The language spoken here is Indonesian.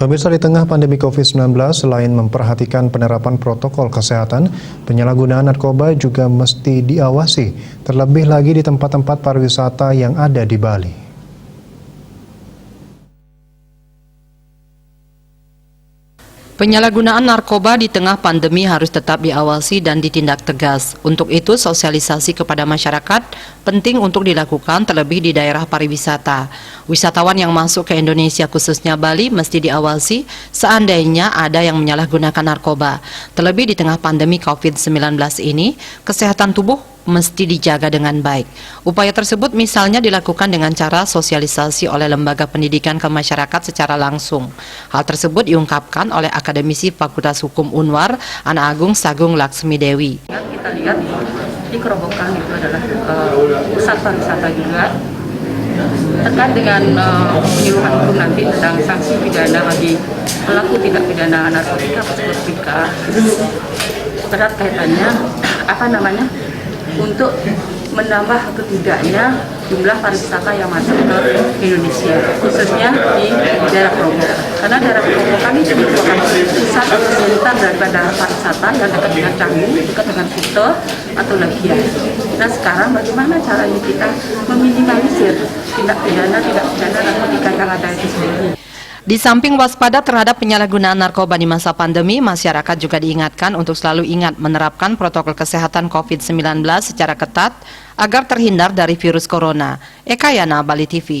Pemirsa, di tengah pandemi COVID-19, selain memperhatikan penerapan protokol kesehatan, penyalahgunaan narkoba juga mesti diawasi, terlebih lagi di tempat-tempat pariwisata yang ada di Bali. Penyalahgunaan narkoba di tengah pandemi harus tetap diawasi dan ditindak tegas. Untuk itu, sosialisasi kepada masyarakat penting untuk dilakukan, terlebih di daerah pariwisata. Wisatawan yang masuk ke Indonesia, khususnya Bali, mesti diawasi seandainya ada yang menyalahgunakan narkoba. Terlebih di tengah pandemi COVID-19 ini, kesehatan tubuh mesti dijaga dengan baik. Upaya tersebut misalnya dilakukan dengan cara sosialisasi oleh lembaga pendidikan ke masyarakat secara langsung. Hal tersebut diungkapkan oleh Akademisi Fakultas Hukum Unwar, Ana Agung Sagung Laksmi Dewi. Kita lihat di Kerobokan itu adalah pusat pariwisata juga. Terkait dengan penyuluhan hukum nanti tentang sanksi pidana bagi pelaku tindak pidana narkotika atau narkotika, berat kaitannya untuk menambah atau tidaknya jumlah pariwisata yang masuk ke Indonesia, khususnya di daerah Kerobokan. Karena daerah Kerobokan ini merupakan pusat atau senter daripada pariwisata yang dekat dengan Canggu, dekat dengan Kuta atau Legian. Nah, sekarang bagaimana caranya kita meminimalisir tindak pidana narkotika yang ada itu sendiri. Di samping waspada terhadap penyalahgunaan narkoba di masa pandemi, masyarakat juga diingatkan untuk selalu ingat menerapkan protokol kesehatan COVID-19 secara ketat agar terhindar dari virus corona. Eka Yana, Bali TV.